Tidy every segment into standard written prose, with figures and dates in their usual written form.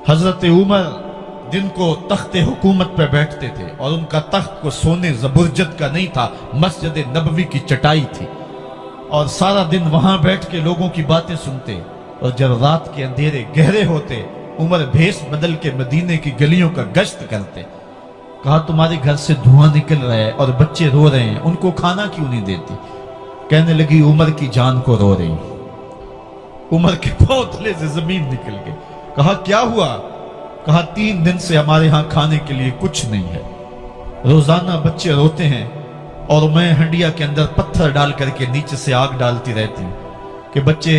हजरत उमर दिन को तख्त हुकूमत पे बैठते थे और उनका तख्त को सोने जबरजद का नहीं था, मस्जिद नबवी की चटाई थी और सारा दिन वहां बैठ के लोगों की बातें सुनते। और जब रात के अंधेरे गहरे होते उमर भेष बदल के मदीने की गलियों का गश्त करते। कहा तुम्हारे घर से धुआं निकल रहा है और बच्चे रो रहे हैं, उनको खाना क्यों नहीं देती? कहने लगी उमर की जान को रो रही। उमर के पांव तले से जमीन निकल गई। कहा क्या हुआ? कहा 3 दिन से हमारे यहां खाने के लिए कुछ नहीं है, रोजाना बच्चे रोते हैं और मैं हंडिया के अंदर पत्थर डाल करके नीचे से आग डालती रहती हूं कि बच्चे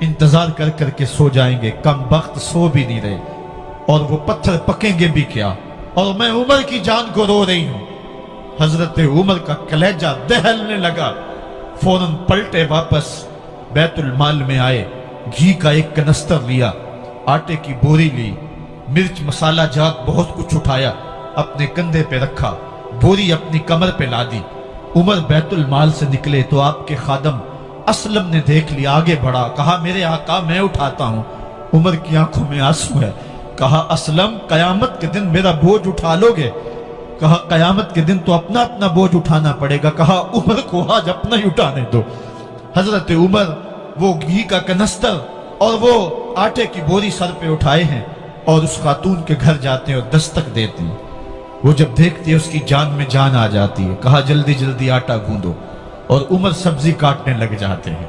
इंतजार कर करके सो जाएंगे, कम वक्त सो भी नहीं रहे और वो पत्थर पकेंगे भी क्या, और मैं उमर की जान को रो रही हूं। हजरत उमर का कलेजा दहलने लगा। फौरन पलटे वापस बैतुल माल में आए, घी का एक कनस्तर लिया, आटे की बोरी ली, मिर्च मसाला जात बहुत कुछ उठाया, अपने कंधे पे रखा, बोरी अपनी कमर पे ला दी। उमर बैतुल माल से निकले तो आपके खादम असलम ने देख लिया, आगे बढ़ा, कहा मेरे आका मैं उठाता हूं। उमर की आंखों में आंसू है। कहा असलम कयामत के दिन मेरा बोझ उठा लोगे? कहा कयामत के दिन तो अपना अपना बोझ उठाना पड़ेगा। कहा उमर को आज अपना ही उठाने दो। हजरत उमर वो घी का कनस्तर और वो आटे की बोरी सर पे उठाए हैं और उस खातून के घर जाते हैं और दस्तक देते हैं। वो जब देखती है उसकी जान में जान आ जाती है। कहा जल्दी जल्दी आटा गूंदो, और उमर सब्जी काटने लग जाते हैं।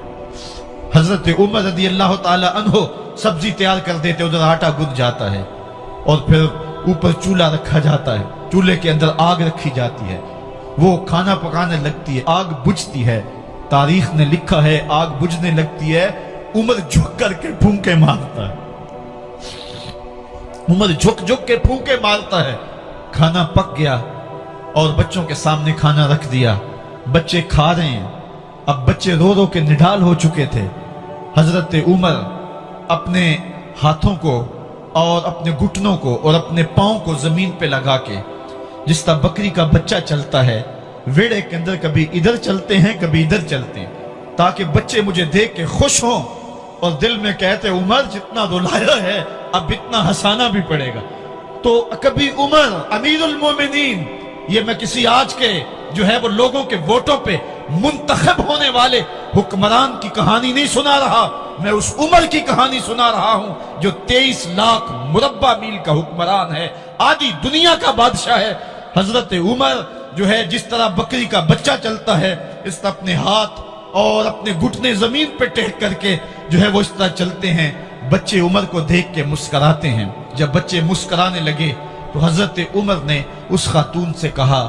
हजरत उमर रदी अल्लाह ताला अन्हो सब्जी तैयार कर देते, उधर आटा गूंद जाता है और फिर ऊपर चूल्हा रखा जाता है, चूल्हे के अंदर आग रखी जाती है, वो खाना पकाने लगती है, आग बुझती है। तारीख ने लिखा है आग बुझने लगती है, उमर झुक करके फूंके मारता है। उमर झुक झुक के फूंके मारता है। खाना पक गया और बच्चों के सामने खाना रख दिया, बच्चे खा रहे हैं। अब बच्चे रो रो के निढाल हो चुके थे। हजरत उमर अपने हाथों को और अपने घुटनों को और अपने पांव को जमीन पे लगा के, जिस तरह बकरी का बच्चा चलता है वेड़े के अंदर, कभी इधर चलते हैं कभी इधर चलते हैं, ताकि बच्चे मुझे देख के खुश हों और दिल में कहते उमर जितना रुलाया है अब इतना हंसाना भी पड़ेगा। तो कभी उमर अमीरुल मोमिनीन, ये मैं किसी आज के जो है वो लोगों के वोटों पे मुंतखब होने वाले हुक्मरान की कहानी नहीं सुना रहा, मैं उस उमर की कहानी सुना रहा हूं जो 23 लाख मुरब्बा मील का हुक्मरान है, आधी दुनिया का बादशाह है। हजरत उमर जो है जिस तरह बकरी का बच्चा चलता है, इस तरह अपने हाथ और अपने घुटने जमीन पे टेक करके जो है वो इस तरह चलते हैं। बच्चे उमर को देख के मुस्कुराते हैं। जब बच्चे मुस्कुराने लगे तो हजरत उमर ने उस खातून से कहा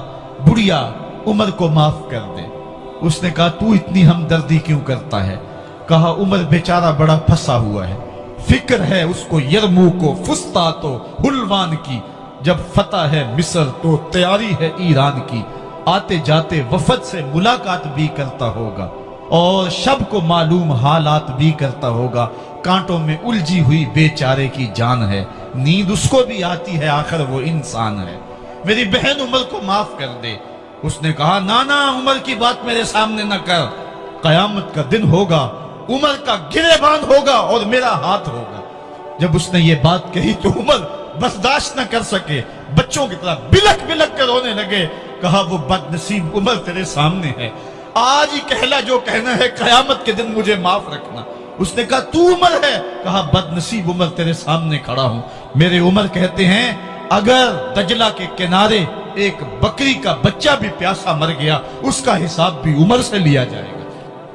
बुढ़िया उमर को माफ कर दे। उसने कहा तू इतनी हमदर्दी क्यों करता है? कहा उमर बेचारा बड़ा फंसा हुआ है, फिक्र है उसको यरमूक को फुस्तात हुलवान की, जब फतह है मिस्र तो तैयारी है ईरान की, आते जाते वफद से मुलाकात भी करता होगा और शब को मालूम हालात भी करता होगा, कांटों में उलझी हुई बेचारे की जान है, नींद उसको भी आती है आखिर वो इंसान है, मेरी बहन उमर को माफ कर दे। उसने कहा ना ना उमर की बात मेरे सामने न कर, कयामत का दिन होगा, उमर का गिरेबान होगा और मेरा हाथ होगा। जब उसने ये बात कही तो उमर बर्दाश्त न कर सके, बच्चों की तरह बिलक बिलक कर रोने लगे। कहा वो बदनसीब उमर तेरे सामने है, आज ही कहला जो कहना है, कयामत के दिन मुझे माफ रखना। उसने कहा तू उमर है? कहा बदनसीब उमर तेरे सामने खड़ा हूं। मेरे उमर कहते हैं अगर दजला के किनारे एक बकरी का बच्चा भी प्यासा मर गया उसका हिसाब भी उमर से लिया जाएगा।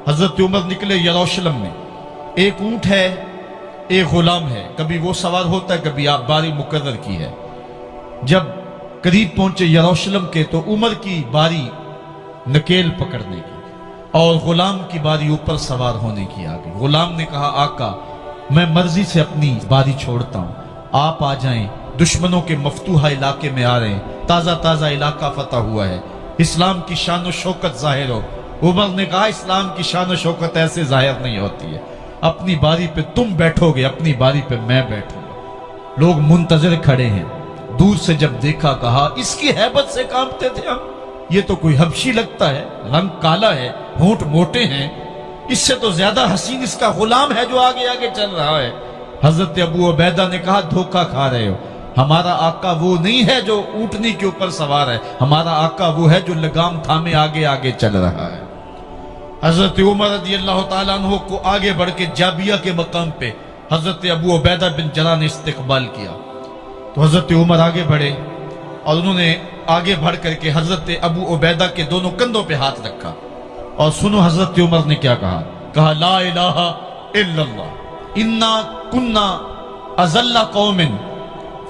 हजरत उमर निकले यरूशलेम में, एक ऊंट है एक गुलाम है, कभी वो सवार होता है कभी आप बारी मुकर्रर की है। जब करीब पहुंचे यरूशलेम के तो उमर की बारी नकेल पकड़ने की और गुलाम की बारी ऊपर सवार होने की आ गई। गुलाम ने कहा आका मैं मर्जी से अपनी बारी छोड़ता हूं, आप आ जाएं, दुश्मनों के मफतूहा इलाके में आ रहे हैं, ताजा ताजा इलाका फतह हुआ है, इस्लाम की शान व शौकत जाहिर हो। उमर ने कहा इस्लाम की शान व शौकत ऐसे जाहिर नहीं होती है, अपनी बारी पे तुम बैठोगे, अपनी बारी पे मैं बैठूंगा। लोग मुंतजर खड़े हैं, दूर से जब देखा कहा इसकी हैबत से कांपते थे हम, ये तो कोई हबशी लगता है, रंग काला है, होंठ मोटे हैं, इससे तो ज्यादा हसीन इसका गुलाम है जो आगे आगे चल रहा है। حضرت ابو عبیدہ نے کہا دھوکہ کھا رہے ہو، ہمارا آقا وہ نہیں ہے جو اونٹنی کے اوپر سوار ہے، ہمارا آقا وہ ہے جو لگام تھامے آگے آگے چل رہا ہے۔ حضرت عمر رضی اللہ تعالیٰ عنہ کو آگے بڑھ کے جابیہ کے مقام پہ حضرت ابو عبیدہ بن جراح نے استقبال کیا، تو حضرت عمر آگے بڑھے اور انہوں نے آگے بڑھ کر کے حضرت ابو عبیدہ کے دونوں کندھوں پہ ہاتھ رکھا، اور سنو حضرت عمر نے کیا کہا، کہا لا الہ الا اللہ انا کنا اذل قوم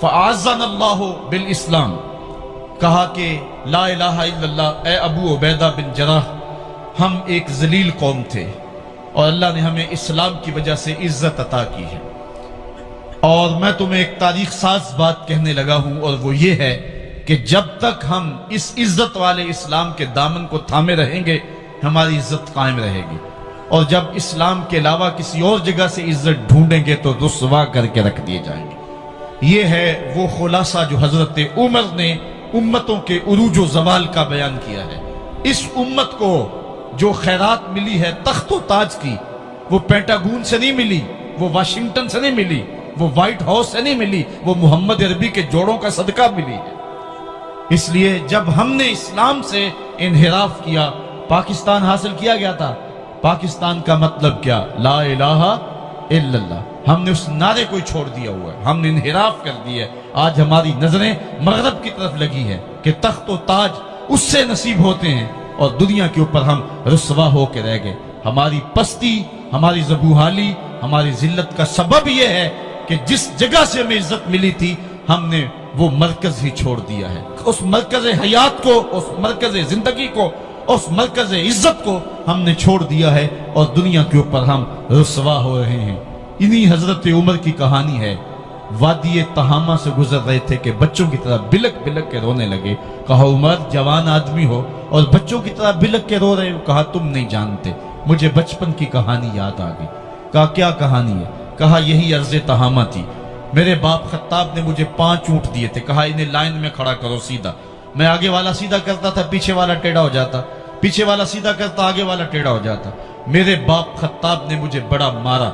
فاعزنا اللہ بالاسلام۔ کہا کہ لا الہ الا اللہ، اے ابو عبیدہ بن جراح، ہم ایک ذلیل قوم تھے اور اللہ نے ہمیں اسلام کی وجہ سے عزت عطا کی ہے۔ اور میں تمہیں ایک تاریخ ساز بات کہنے لگا ہوں، اور وہ یہ ہے کہ جب تک ہم اس عزت والے اسلام کے دامن کو تھامے رہیں گے ہماری عزت قائم رہے گی، اور جب اسلام کے علاوہ کسی اور جگہ سے عزت ڈھونڈیں گے تو رسوا کر کے رکھ دیے جائیں گے۔ یہ ہے وہ خلاصہ جو حضرت عمر نے امتوں کے عروج و زوال کا بیان کیا ہے۔ اس امت کو جو خیرات ملی ہے تخت و تاج کی، وہ پینٹاگون سے نہیں ملی، وہ واشنگٹن سے نہیں ملی، وہ وائٹ ہاؤس سے نہیں ملی، وہ محمد عربی کے جوڑوں کا صدقہ ملی ہے۔ اس لیے جب ہم نے اسلام سے انحراف کیا، پاکستان حاصل کیا گیا تھا۔ پاکستان کا مطلب کیا؟ لا الہ الا اللہ۔ ہم نے اس نعرے کو چھوڑ دیا ہوا ہے، ہم نے انحراف کر دیا ہے۔ آج ہماری نظریں مغرب کی طرف لگی ہے کہ تخت و تاج اس سے نصیب ہوتے ہیں، اور دنیا کے اوپر ہم رسوا ہو کے رہ گئے۔ ہماری پستی، ہماری زبوحالی، ہماری ذلت کا سبب یہ ہے کہ جس جگہ سے ہمیں عزت ملی تھی ہم نے وہ مرکز ہی چھوڑ دیا ہے۔ اس مرکز حیات کو، اس مرکز زندگی کو، اس مرکز عزت کو ہم نے چھوڑ دیا ہے، اور دنیا کے اوپر ہم رسوا ہو رہے ہیں۔ انہی حضرت عمر کی کہانی ہے۔ وادی تہامہ سے گزر رہے تھے کہ بچوں کی طرح بلک بلک کے رونے لگے۔ کہا عمر جوان آدمی ہو اور بچوں کی طرح بلک کے رو رہے ہو؟ کہا تم نہیں جانتے، مجھے بچپن کی کہانی یاد آ گئی۔ کہا کیا کہانی ہے؟ کہا یہی عرض تہامہ تھی، میرے باپ خطاب نے مجھے 5 اونٹ دیے تھے، کہا انہیں لائن میں کھڑا کرو سیدھا۔ میں آگے والا سیدھا کرتا تھا، پیچھے والا ٹیڑھا ہو جاتا، پیچھے والا سیدھا کرتا، آگے والا ٹیڑھا ہو جاتا۔ میرے باپ خطاب نے مجھے بڑا مارا۔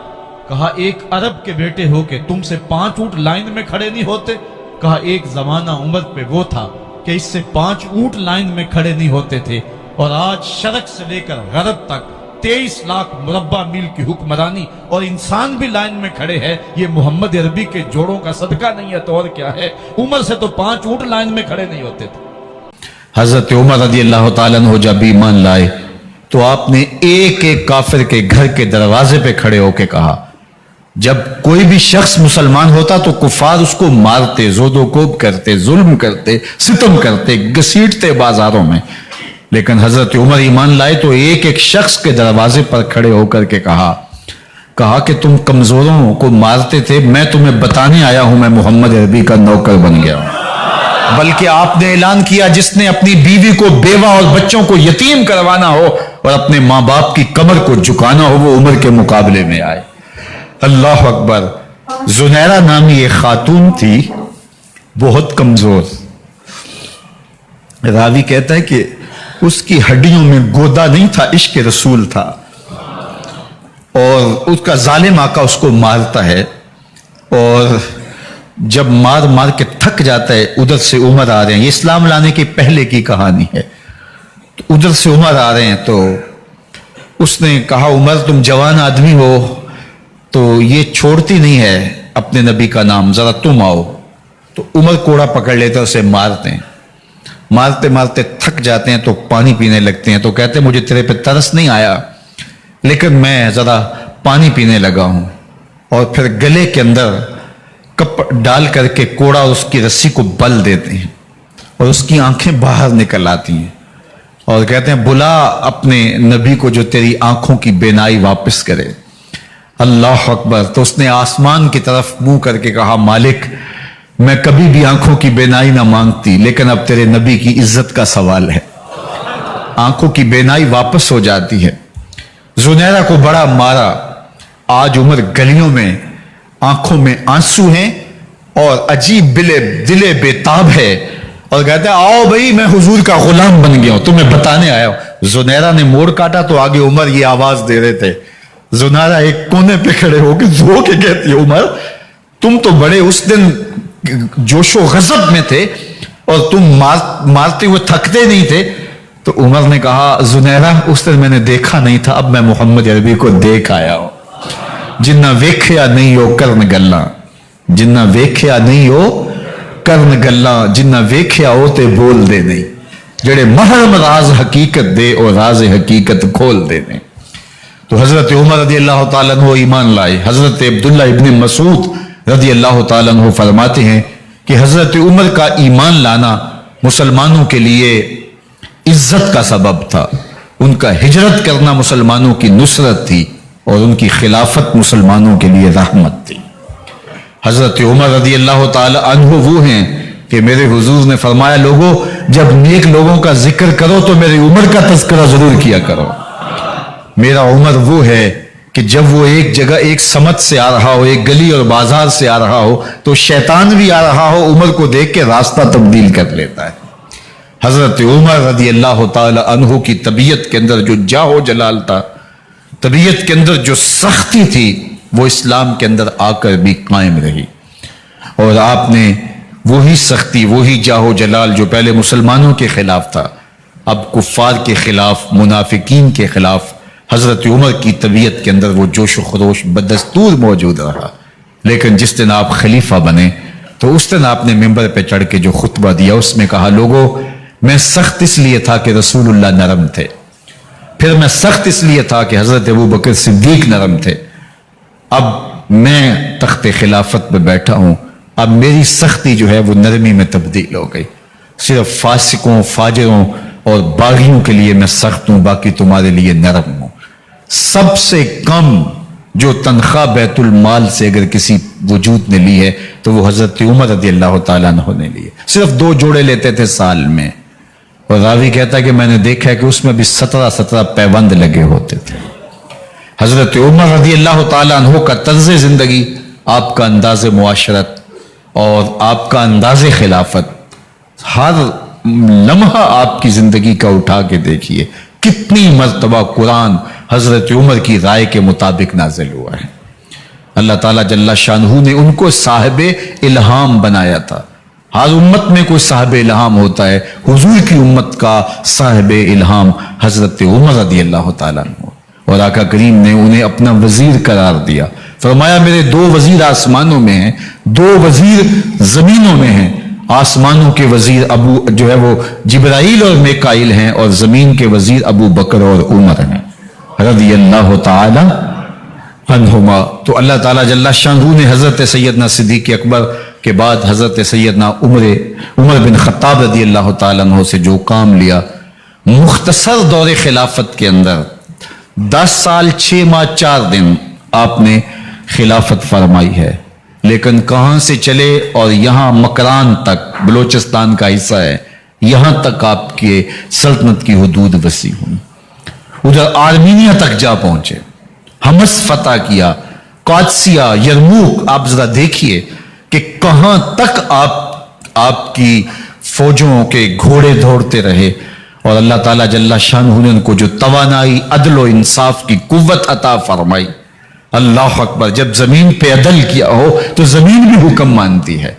کہا ایک عرب کے بیٹے ہو کہ تم سے 5 اونٹ لائن میں کھڑے نہیں ہوتے؟ کہا ایک زمانہ عمر پہ وہ تھا کہ اس سے 5 اونٹ لائن میں کھڑے نہیں ہوتے تھے، اور آج شرق سے لے کر غرب تک 23 لاکھ مربع میل کی حکمرانی اور انسان بھی لائن میں کھڑے ہیں۔ یہ محمد عربی کے جوڑوں کا صدقہ نہیں ہے تو اور کیا ہے؟ عمر سے تو 5 اونٹ لائن میں کھڑے نہیں ہوتے تھے۔ حضرت عمر رضی اللہ تعالیٰ عنہ جب ایمان لائے تو آپ نے ایک ایک کافر کے گھر کے دروازے پہ کھڑے ہو کے کہا، جب کوئی بھی شخص مسلمان ہوتا تو کفار اس کو مارتے، زود و کوب کرتے، ظلم کرتے، ستم کرتے، گھسیٹتے بازاروں میں، لیکن حضرت عمر ایمان لائے تو ایک ایک شخص کے دروازے پر کھڑے ہو کر کے کہا کہ تم کمزوروں کو مارتے تھے، میں تمہیں بتانے آیا ہوں میں محمد عربی کا نوکر بن گیا ہوں۔ بلکہ آپ نے اعلان کیا جس نے اپنی بیوی کو، بیوہ اور بچوں کو یتیم کروانا ہو اور اپنے ماں باپ کی کمر کو جھکانا ہو وہ عمر کے مقابلے میں آئے۔ اللہ اکبر۔ زنیرہ نامی ایک خاتون تھی، بہت کمزور۔ راوی کہتا ہے کہ اس کی ہڈیوں میں گودا نہیں تھا، عشق رسول تھا، اور اس کا ظالم آقا اس کو مارتا ہے، اور جب مار مار کے تھک جاتا ہے ادھر سے عمر آ رہے ہیں، یہ اسلام لانے کی پہلے کی کہانی ہے، تو ادھر سے عمر آ رہے ہیں، تو اس نے کہا عمر تم جوان آدمی ہو تو یہ چھوڑتی نہیں ہے اپنے نبی کا نام، ذرا تم آؤ۔ تو عمر کوڑا پکڑ لیتے ہیں، اسے مارتے ہیں، مارتے مارتے تھک جاتے ہیں تو پانی پینے لگتے ہیں، تو کہتے ہیں مجھے تیرے پہ ترس نہیں آیا لیکن میں ذرا پانی پینے لگا ہوں، اور پھر گلے کے اندر کپ ڈال کر کے کوڑا اور اس کی رسی کو بل دیتے ہیں، اور اس کی آنکھیں باہر نکل آتی ہیں، اور کہتے ہیں بلا اپنے نبی کو جو تیری آنکھوں کی بینائی واپس کرے۔ اللہ اکبر۔ تو اس نے آسمان کی طرف منہ کر کے کہا مالک میں کبھی بھی آنکھوں کی بینائی نہ مانگتی، لیکن اب تیرے نبی کی عزت کا سوال ہے۔ آنکھوں کی بینائی واپس ہو جاتی ہے۔ زنیرہ کو بڑا مارا۔ آج عمر گلیوں میں آنکھوں میں آنسو ہیں اور عجیب دلے بےتاب ہے، اور کہتے ہیں آؤ بھائی میں حضور کا غلام بن گیا ہوں، تمہیں بتانے آیا ہوں۔ زنیرہ نے موڑ کاٹا تو آگے عمر یہ آواز دے رہے تھے जुनारा एक कोने पे खड़े होकर रो के कहती है, उमर तुम तो बड़े उस दिन जोशो गजब में थे और तुम मारते हुए थकते नहीं थे। तो उमर ने कहा, जुनैरा उस दिन मैंने देखा नहीं था, अब मैं मोहम्मद अरबी को देख आया हूं। जिन्ना वेख्या नहीं हो करन गल्ला, जिन्ना वेख्या नहीं हो करन गल्ला, जिन्ना वेख्या हो ते बोल दे नहीं, जेड़े महरम राज हकीकत दे और राज हकीकत खोल दे नहीं। तो हजरत उमर रदी अल्लाह तआला अन्हु ईमान लाए। हजरत अब्दुल्ला इब्न मसूद रदी अल्लाह तआला अन्हु फरमाते हैं कि हजरत उमर का ईमान लाना मुसलमानों के लिए इज्जत का सबब था। उनका हिजरत करना मुसलमानों की नुसरत थी और उनकी खिलाफत मुसलमानों के लिए रहमत थी। हजरत उमर रदी अल्लाह तआला अन्हु वो हैं कि मेरे हुजूर ने फरमाया, लोगों जब नेक लोगों का जिक्र करो तो मेरी उमर का तज़किरा जरूर किया करो। मेरा उमर वो है कि जब वो एक जगह एक समत से आ रहा हो, एक गली और बाजार से आ रहा हो, तो शैतान भी आ रहा हो, उमर को देख के रास्ता तब्दील कर लेता है। हजरत उमर रदी अल्लाह तआला अन्हु की तबीयत के अंदर जो जाहो जलाल था, तबीयत के अंदर जो सख्ती थी, वो इस्लाम के अंदर आकर भी कायम रही। और आपने वही सख्ती, वही जाहो जलाल जो पहले मुसलमानों के खिलाफ था, अब कुफ्फार के खिलाफ, मुनाफिकीन के खिलाफ हजरत उमर की तबीयत के अंदर वो जोश व खरोश बदस्तूर मौजूद रहा। लेकिन जिस दिन आप खलीफा बने तो उस दिन आपने मिंबर पे चढ़ के जो खुतबा दिया उसमें कहा, लोगों मैं सख्त इसलिए था कि रसूलुल्लाह नरम थे, फिर मैं सख्त इसलिए था कि हजरत अबू बकर सिद्दीक नरम थे, अब मैं तख्ते खिलाफत पे बैठा हूं, अब मेरी सख्ती जो है वो नरमी में तब्दील हो गई। सिर्फ फासिकों, फाजिरों और बागियों के लिए मैं सख्त हूं, बाकी तुम्हारे लिए नरम हूं। सबसे कम जो तनख्वाह बैतुल माल से अगर किसी वजूद ने ली है तो वो हजरत उमर रदी अल्लाह तआला अन्हु ने ली है। सिर्फ 2 जोड़े लेते थे साल में, और रावी कहता है कि मैंने देखा है कि उसमें भी 17 पैबंद लगे होते थे। हजरत उमर रदी अल्लाह तआला अन्हु का तर्ज जिंदगी, आपका अंदाज मुआशरत और आपका अंदाज खिलाफत, हर लम्हा आपकी जिंदगी का उठा के देखिए कितनी मर्तबा कुरान हजरत उमर की राय के मुताबिक नाजिल हुआ है। अल्लाह ताला जल्ला शानहू ने उनको साहिब इल्हाम बनाया था। हर उम्मत में कोई साहिब इल्हाम होता है, हुजूर की उम्मत का साहिब इल्हाम हजरत उमर रदी अल्लाह तआला अन्हु, और आका करीम ने उन्हें अपना वजीर करार दिया। फरमाया, मेरे 2 वजीर आसमानों में हैं, 2 वजीर जमीनों में हैं। आसमानों के वजीर अबू जो है वो जिब्राइल और मिकाइल हैं, और जमीन के वजीर अबू बकर और उमर हैं रदी अल्लाह तआला अन्हुमा। तो अल्लाह ताला जल्ला शानहू ने हजरत सैयदना सिद्दीक अकबर के बाद हजरत सैयदना उमर बिन खत्ताब रदी अल्लाह तआला अन्हु से जो काम लिया, मुख्तसर दौरे खिलाफत के अंदर 10 साल 6 माह 4 दिन आपने खिलाफत फरमाई है। लेकिन कहां से चले और यहां मकरान तक, बलोचिस्तान का हिस्सा है, यहां तक आपके सल्तनत की हुदूद वसी हुई। उधर आर्मीनिया तक जा पहुंचे, हमस फतह किया, कादसिया, यरमूक। आप जरा देखिए कि कहां तक आपकी फौजों के घोड़े दौड़ते रहे, और अल्लाह ताला जल्ला शानहू ने उनको जो तवानाई, अदल और इंसाफ की कुव्वत अता फरमाई। अल्लाह अकबर, जब जमीन पे अदल किया हो तो जमीन भी हुक्म मानती है।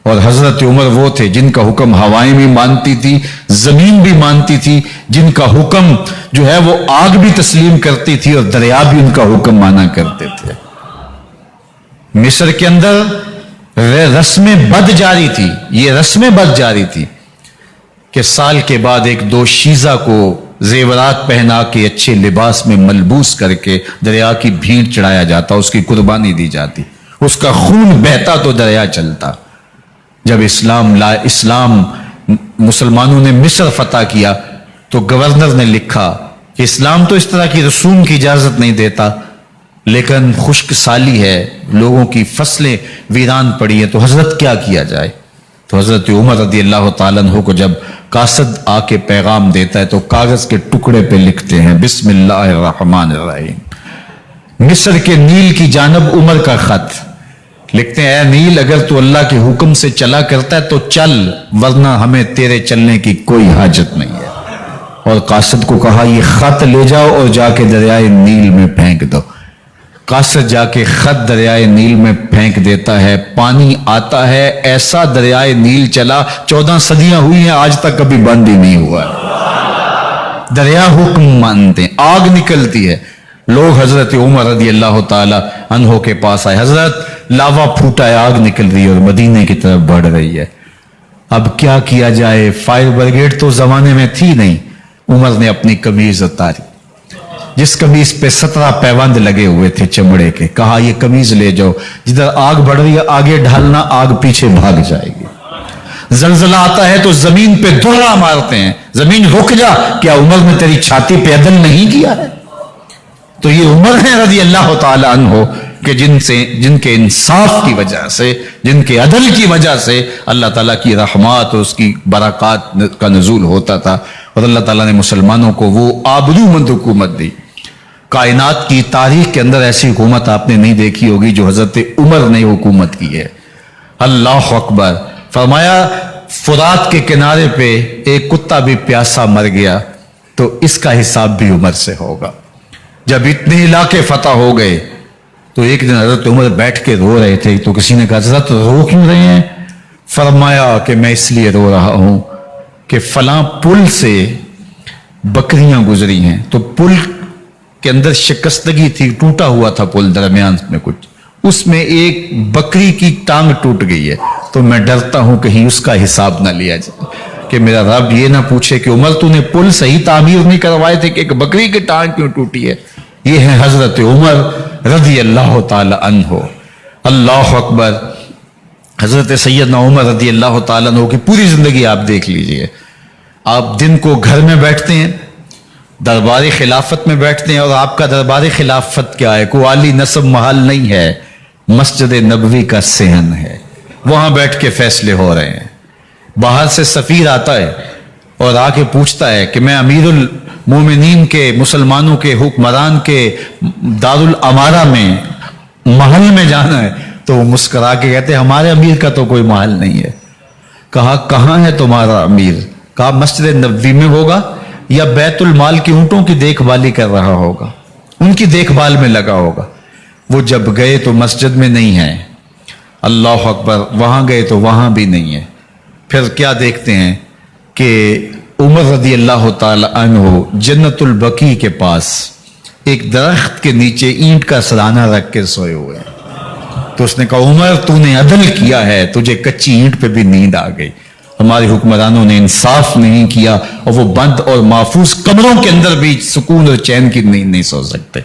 और हजरत उमर वो थे जिनका हुक्म हवाएं भी मानती थी, जमीन भी मानती थी, जिनका हुक्म जो है वो आग भी तस्लीम करती थी और दरिया भी उनका हुक्म माना करते थे। मिस्र के अंदर रस्में बद जारी थी, ये रस्में बद जारी थी कि साल के बाद 1-2 शीजा को जेवरात पहना के अच्छे लिबास में मलबूस करके दरिया की भीड़ चढ़ाया जाता, उसकी कुर्बानी दी जाती, उसका खून बहता तो दरिया चलता। जब इस्लाम मुसलमानों ने मिस्र फतह किया तो गवर्नर ने लिखा कि इस्लाम तो इस तरह की रसूम की इजाजत नहीं देता, लेकिन खुश्क साली है, लोगों की फसलें वीरान पड़ी है, तो हजरत क्या किया जाए। तो हजरत उमर रदी अल्लाह तआला अन्हु को जब कासद आके पैगाम देता है तो कागज के टुकड़े पे लिखते हैं, बिस्मिल्लाहिर्रहमानिर्रहीम। मिस्र के नील की जानब उमर का खत लिखते हैं, ऐ नील, अगर तू अल्लाह के हुक्म से चला करता है तो चल, वरना हमें तेरे चलने की कोई हाजत नहीं है। और कासद को कहा, ये खत ले जाओ और जाके दरियाए नील में फेंक दो। कासद जाके खत दरियाए नील में फेंक देता है, पानी आता है, ऐसा दरियाए नील चला 14 सदियां हुई हैं, आज तक कभी बंद ही नहीं हुआ। दरिया हुक्म मानते हैं, आग निकलती है। लोग हजरत उमर रदी अल्लाह ताला अन्हो के पास आए, हजरत लावा फूटा है, आग निकल रही है और मदीने की तरफ बढ़ रही है, अब क्या किया जाए? फायर ब्रिगेड तो जमाने में थी नहीं। उमर ने अपनी कमीज उतारी, जिस कमीज पे 17 पैबंद लगे हुए थे चमड़े के, कहा ये कमीज ले जाओ, जिधर आग बढ़ रही है आगे ढालना, आग पीछे भाग जाएगी। जलजला आता है तो जमीन पे दोहरा मारते हैं, जमीन रुक जा, क्या उमर ने तेरी छाती पे अदल नहीं किया है? तो ये उमर है रज़ी अल्लाह ताला अन्हो कि जिनके इंसाफ की वजह से, जिनके अदल की वजह से अल्लाह ताला की रहमत और उसकी बरक़ात का नज़ूल होता था, और अल्लाह ताला ने मुसलमानों को वो आबरूमंद हुकूमत दी। कायनात की तारीख के अंदर ऐसी हुकूमत आपने नहीं देखी होगी जो हजरत उमर ने हुकूमत की है। अल्लाह अकबर। फरमाया फुरात के किनारे पे एक कुत्ता भी प्यासा मर गया तो इसका हिसाब भी उमर से होगा। जब इतने इलाके फतह हो गए तो एक दिन हजरत उमर बैठ के रो रहे थे, तो किसी ने कहा हजरत रो क्यों रहे हैं? फरमाया कि मैं इसलिए रो रहा हूं कि फलां पुल से बकरियां गुजरी हैं, तो पुल के अंदर शिकस्तगी थी, टूटा हुआ था पुल दरमियान में कुछ, उसमें एक बकरी की टांग टूट गई है, तो मैं डरता हूं कहीं उसका हिसाब ना लिया जाए, कि मेरा रब ये ना पूछे कि उमर तूने पुल सही तामीर नहीं करवाए थे कि एक बकरी की टांग क्यों टूटी है। ये है हजरत उमर रज़ी अल्लाह ताला अन्हो। अल्लाह अकबर। हजरत सैयदना उमर रज़ी अल्लाह ताला अन्हो की पूरी जिंदगी आप देख लीजिए। आप दिन को घर में बैठते हैं, दरबार खिलाफत में बैठते हैं, और आपका दरबार खिलाफत क्या है? कोई आली नस्ब महल नहीं है, मस्जिद नबवी का सेहन है, वहां बैठ के फैसले हो रहे हैं। बाहर से सफीर आता है और आके पूछता है कि मैं अमीरुल मोमिनीन के, मुसलमानों के हुक्मरान के दारुल अमारा में महल में जाना है, तो वो मुस्कुरा के कहते हैं हमारे अमीर का तो कोई महल नहीं है। कहा कहां है तुम्हारा अमीर? कहा मस्जिद नबवी में होगा या बैतुल माल की ऊंटों की देखभाली कर रहा होगा, उनकी देखभाल में लगा होगा। वो जब गए तो मस्जिद में नहीं है। अल्लाह अकबर। वहां गए तो वहां भी नहीं है। फिर क्या देखते हैं कि उमर रज़ी अल्लाह ताला अन्हु जन्नतुल बकी के पास एक दरख्त के नीचे ईंट का सराना रख के सोए हुए हैं। तो उसने कहा उमर तूने अदल किया है, तुझे कच्ची ईंट पे भी नींद आ गई। हमारे हुक्मरानों ने इंसाफ नहीं किया और वो बंद और महफूज कमरों के अंदर भी सुकून और चैन की नींद नहीं सो सकते।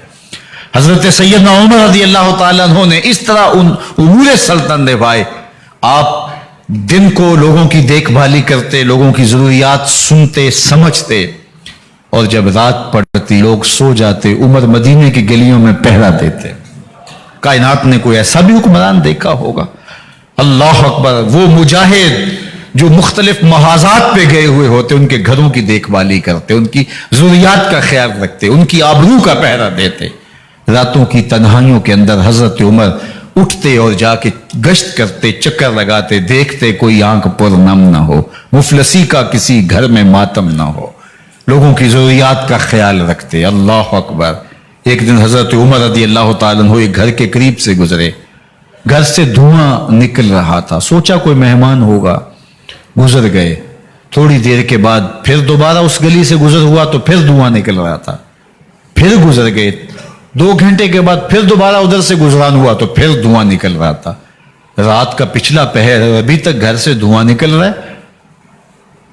हजरत सैयदना उमर रज़ी अल्लाह ताला अन्हु ने इस तरह उन उमूर सल्तनत निभाए। आप दिन को लोगों की देखभाली करते, लोगों की जरूरियात सुनते समझते, और जब रात पड़ती लोग सो जाते, उमर मदीने की गलियों में पहरा देते। कायनात ने कोई ऐसा भी हुक्मरान देखा होगा? अल्लाह अकबर। वो मुजाहिद जो मुख्तलिफ महाजात पे गए हुए होते, उनके घरों की देखभाली करते, उनकी जरूरियात का ख्याल रखते, उनकी आबरू का पहरा देते। रातों की तन्हाइयों के अंदर हजरत उमर उठते और जाके गश्त करते, चक्कर लगाते, देखते कोई आंख पर नम ना हो, मुफलसी का किसी घर में मातम ना हो, लोगों की जरूरियात का ख्याल रखते। अल्लाह अकबर। एक दिन हजरत उमर रज़ी अल्लाह ताला अन्हु एक घर के करीब से गुजरे, घर से धुआं निकल रहा था, सोचा कोई मेहमान होगा, गुजर गए। थोड़ी देर के बाद फिर दोबारा उस गली से गुजर हुआ तो फिर धुआं निकल रहा था, फिर गुजर गए। 2 घंटे के बाद फिर दोबारा उधर से गुजरान हुआ तो फिर धुआं निकल रहा था। रात का पिछला पहर अभी तक घर से धुआं निकल रहा है।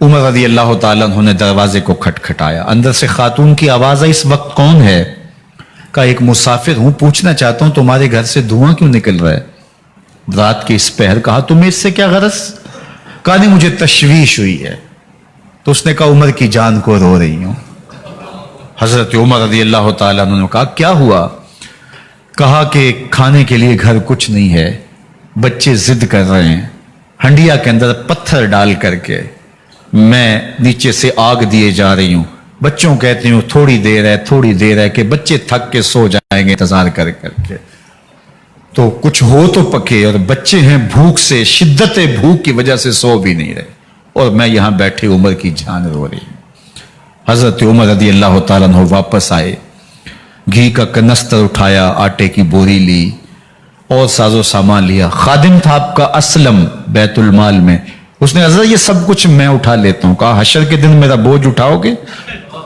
उमर रज़ी अल्लाह ताला अन्हु ने दरवाजे को खटखटाया। अंदर से खातून की आवाज आई, इस वक्त कौन है? कहा एक मुसाफिर हूं, पूछना चाहता हूं तुम्हारे घर से धुआं क्यों निकल रहा है रात के इस पहर? कहा तुम्हें इससे क्या गरज? कहा नहीं मुझे तशवीश हुई है। तो उसने कहा उमर की जान को रो रही हूं। हजरत उमर रज़ी अल्लाह ताला अन्हु ने कहा क्या हुआ? कहा कि खाने के लिए घर कुछ नहीं है, बच्चे जिद कर रहे हैं, हंडिया के अंदर पत्थर डाल करके मैं नीचे से आग दिए जा रही हूं। बच्चों कहती हूं थोड़ी देर है कि बच्चे थक के सो जाएंगे इंतजार कर करके, तो कुछ हो तो पके, और बच्चे हैं भूख से, शिद्दत भूख की वजह से सो भी नहीं रहे, और मैं यहां बैठे उमर की जान रो रही हूं। हजरत उमर रज़ी अल्लाह ताला अन्हु वापस आए, घी का कनस्तर उठाया, आटे की बोरी ली और साजो सामान लिया। खादिम था आपका असलम बैतुल माल में, उसने हजरत ये सब कुछ मैं उठा लेता हूं। कहा हशर के दिन मेरा बोझ उठाओगे?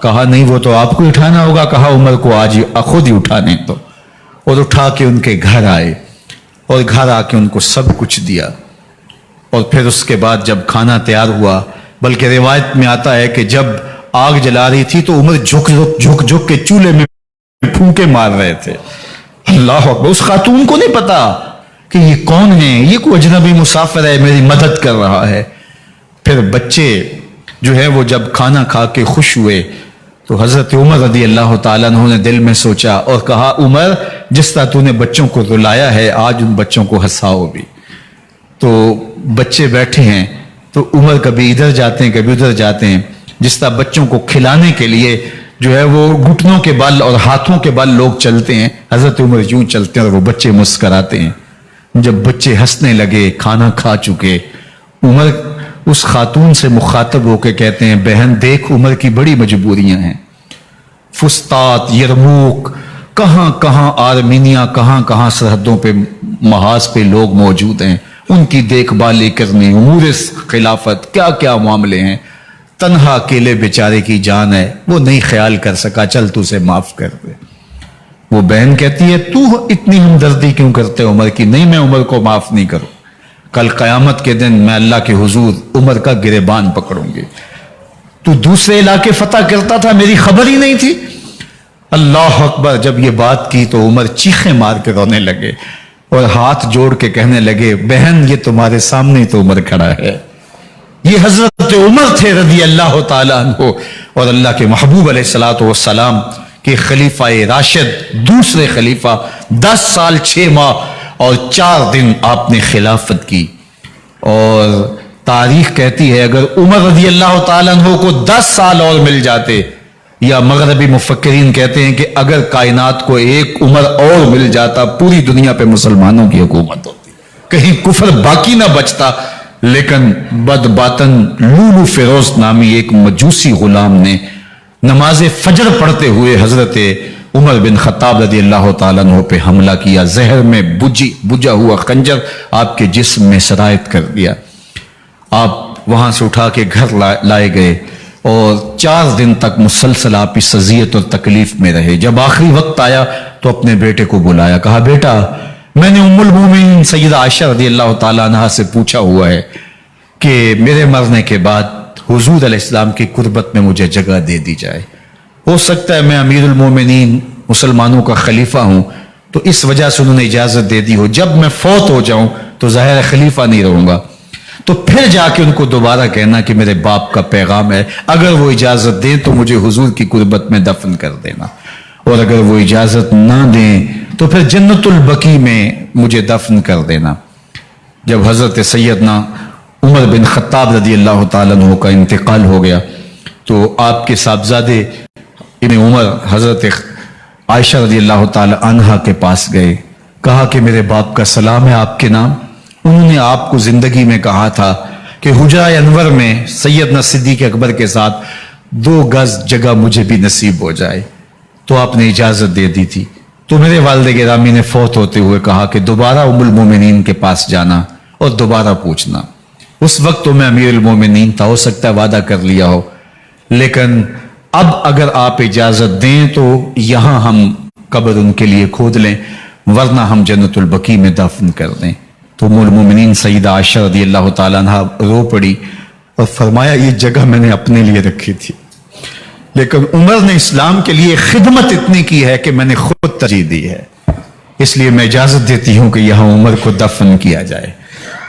कहा नहीं, वो तो आपको उठाना होगा। कहा उमर को आज खुद ही उठाने तो। और उठा के उनके घर आए और घर आके उनको सब कुछ दिया। और फिर उसके बाद जब खाना तैयार हुआ, बल्कि रिवायत में आता है कि जब आग जला रही थी तो उमर झुक झुक झुक के चूल्हे में फूंके मार रहे थे। अल्लाह अकबर। उस खातून को नहीं पता कि ये कौन है, ये कोई अजनबी मुसाफिर है, मेरी मदद कर रहा है। फिर बच्चे जो है वो जब खाना खा के खुश हुए तो हजरत उमर रदी अल्लाह ताला अन्हु ने दिल में सोचा और कहा, उमर जिस तरह तूने बच्चों को रुलाया है, आज उन बच्चों को हंसाओ भी। तो बच्चे बैठे हैं तो उमर कभी इधर जाते हैं कभी उधर जाते हैं। जिस तरह बच्चों को खिलाने के लिए जो है वो घुटनों के बल और हाथों के बल लोग चलते हैं, हजरत उमर यूं चलते हैं और वो बच्चे मुस्कराते हैं। जब बच्चे हंसने लगे, खाना खा चुके, उमर उस खातून से मुखातब होकर कहते हैं, बहन देख उमर की बड़ी मजबूरियां हैं। फुस्तात, यरमूक, कहां कहां आर्मीनिया, कहां कहां सरहदों पे महाज पे लोग मौजूद हैं, उनकी देखभाल करनी, उमूर खिलाफत, क्या क्या मामले हैं। तन्हा अकेले बेचारे की जान है, वो नहीं ख्याल कर सका, चल तू उसे माफ कर दे। वो बहन कहती है, तू इतनी हमदर्दी क्यों करते उमर की? नहीं, मैं उमर को माफ नहीं करूं। कल कयामत के दिन मैं अल्लाह के हुजूर उमर का गिरेबान पकड़ूंगी। तू दूसरे इलाके फतह करता था, मेरी खबर ही नहीं थी। अल्लाह अकबर। जब ये बात की तो उमर चीखें मार के रोने लगे और हाथ जोड़ के कहने लगे, बहन ये तुम्हारे सामने ही तो उमर खड़ा है। ये हजरत उमर थे रदी अल्लाह ताला अन्हु और अल्लाह के महबूब अलैहिस्सलातु वस्सलाम के खलीफा राशिद, दूसरे खलीफा। 10 साल 6 माह और 4 दिन आपने खिलाफत की। और तारीख कहती है अगर उमर रदी अल्लाह ताला अन्हु को 10 साल और मिल जाते, या मगरबी मुफक्किरीन कहते हैं कि अगर कायनात को एक उमर और मिल जाता, पूरी दुनिया पे मुसलमानों की हुकूमत होती, कहीं कुफर बाकी ना बचता। लेकिन बदबातन लूलू फिरोज नामी एक मजूसी गुलाम ने नमाज फजर पढ़ते हुए हजरत उमर बिन खत्ताब रदी अल्लाह ताला अन्हु पे हमला किया। जहर में बुझा हुआ खंजर आपके जिस्म में सरायत कर दिया। आप वहां से उठा के घर लाए गए और 4 दिन तक मुसलसल आप इस अजियत और तकलीफ में रहे। जब आखिरी वक्त आया तो अपने बेटे को बुलाया, कहा बेटा मैंने उम्मुल मोमिनीन सैयदा आयशा रदी अल्लाह ताला अन्हा से पूछा हुआ है कि मेरे मरने के बाद हुजूर अलैहिस्सलाम की कुर्बत में मुझे जगह दे दी जाए। हो सकता है मैं अमीरुल मोमिनीन मुसलमानों का खलीफा हूं तो इस वजह से उन्होंने इजाजत दे दी हो, जब मैं फौत हो जाऊं तो जाहिर है खलीफा नहीं रहूंगा। तो फिर जाके उनको दोबारा कहना कि मेरे बाप का पैगाम है, अगर वो इजाजत दें तो मुझे हुजूर की कुर्बत में दफन कर देना, और अगर वो इजाजत ना दें तो फिर जन्नतुल बकी में मुझे दफन कर देना। जब हजरत सैयदना उमर बिन खत्ताब रदी अल्लाह ताला अन्हु का इंतकाल हो गया तो आपके साहबजादे इब्न उमर हजरत आयशा रदी अल्लाह ताला अन्हा के पास गए, कहा कि मेरे बाप का सलाम है आपके नाम। उन्होंने आपको जिंदगी में कहा था कि हुजरा अनवर में सैयदना सिद्दीक अकबर के साथ 2 गज जगह मुझे भी नसीब हो जाए, तो आपने इजाजत दे दी थी। तो मेरे वालिद गिरामी ने फौत होते हुए कहा कि दोबारा उम्मुल मोमिनीन के पास जाना और दोबारा पूछना। उस वक्त तो मैं अमीरुल मोमिनीन था, हो सकता है वादा कर लिया हो, लेकिन अब अगर आप इजाजत दें तो यहां हम कब्र उनके लिए खोद लें, वरना हम जन्नतुल बकी में दफन कर दें। तो उम्मुल मोमिनीन सईदा आयशा रदी अल्लाह ताला अन्हा रो पड़ी और फरमाया ये जगह मैंने अपने लिए रखी थी, लेकिन उमर ने इस्लाम के लिए खिदमत इतनी की है कि मैंने खुद तरजीह दी है, इसलिए मैं इजाजत देती हूं कि यहां उमर को दफन किया जाए।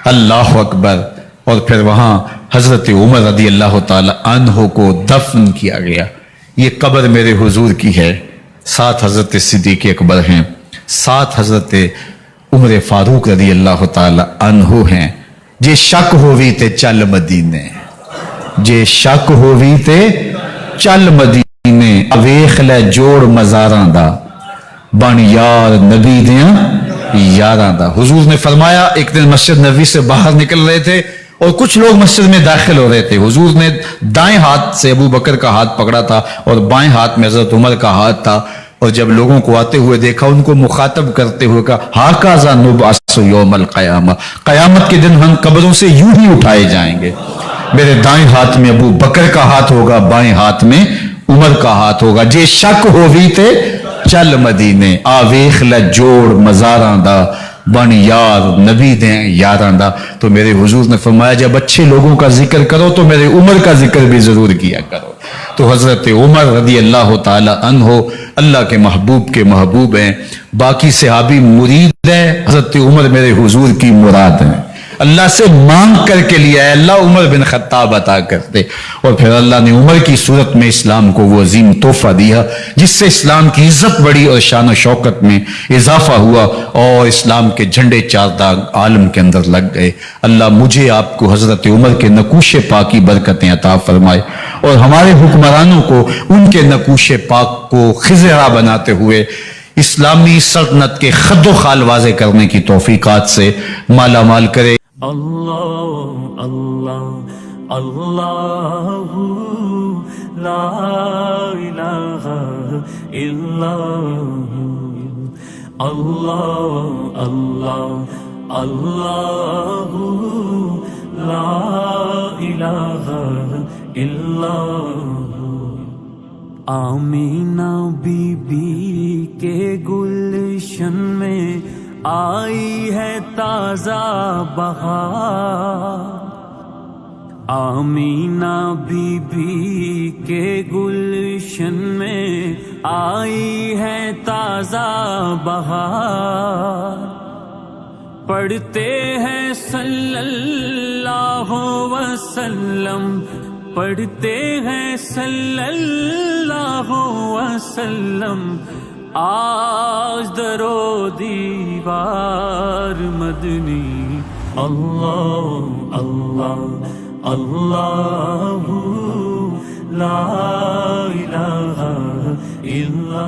अल्लाह अकबर। और फिर वहां हजरत उमर रदी अल्लाह ताला अन्हु को दफन किया गया। ये कब्र मेरे हुजूर की है, 7 हजरत सिद्दीक अकबर हैं, 7 हजरत उमर फारूक रदी अल्लाह ताला अन्हु हैं। जे शक होवी ते चल मदीने, जे शक होवी ते चल मदीने, वेख लै जोड़ मजारां दा, बन यार नबी दियां यारां दा। हुजूर ने फरमाया, एक दिन मस्जिद नबी से बाहर निकल रहे थे और कुछ लोग मस्जिद में दाखिल हो रहे थे। हुजूर ने दाएं हाथ से अबू बकर का हाथ पकड़ा था और बाएं हाथ में हजरत उमर का हाथ था, اور جب لوگوں کو آتے ہوئے دیکھا ان کو مخاطب کرتے ہوئے کہا ہاکذا نبعث یوم القیامہ، قیامت کے دن ہم قبروں سے یوں ہی اٹھائے جائیں گے، میرے دائیں ہاتھ میں ابو بکر کا ہاتھ ہوگا، بائیں ہاتھ میں عمر کا ہاتھ ہوگا، جے شک ہووی تے چل مدینے آویخ لجوڑ مزاراں دا بن یار نبی دیں یاراں دا۔ تو میرے حضور نے فرمایا جب اچھے لوگوں کا ذکر کرو تو میرے عمر کا ذکر بھی ضرور کیا کرو۔ تو حضرت عمر رضی اللہ تعالی عنہ اللہ کے محبوب ہیں، باقی صحابی مرید ہیں، حضرت عمر میرے حضور کی مراد ہیں، اللہ سے مانگ کر کے لیا ہے اللہ عمر بن خطاب عطا کرتے، اور پھر اللہ نے عمر کی صورت میں اسلام کو وہ عظیم تحفہ دیا جس سے اسلام کی عزت بڑی اور شان و شوکت میں اضافہ ہوا اور اسلام کے جھنڈے چار داغ عالم کے اندر لگ گئے۔ اللہ مجھے آپ کو حضرت عمر کے نقوش پاک کی برکتیں عطا فرمائے اور ہمارے حکمرانوں کو ان کے نقوش پاک کو خضرا بناتے ہوئے اسلامی سلطنت کے خد و خال واضح کرنے کی توفیقات سے مالا مال کرے۔ اللہ اللہ اللہ لا الہ الا اللہ اللہ اللہ لا الہ الا آمینہ بی بی کے گلشن میں آئی ہے تازہ بہار، آمینہ بی بی کے گلشن میں آئی ہے تازہ بہار، پڑھتے ہیں صلی اللہ وسلم، پڑھتے ہیں صلی اللہ وسلم، آج درو دیوار مدنی، اللہ اللہ اللہ لا الہ الا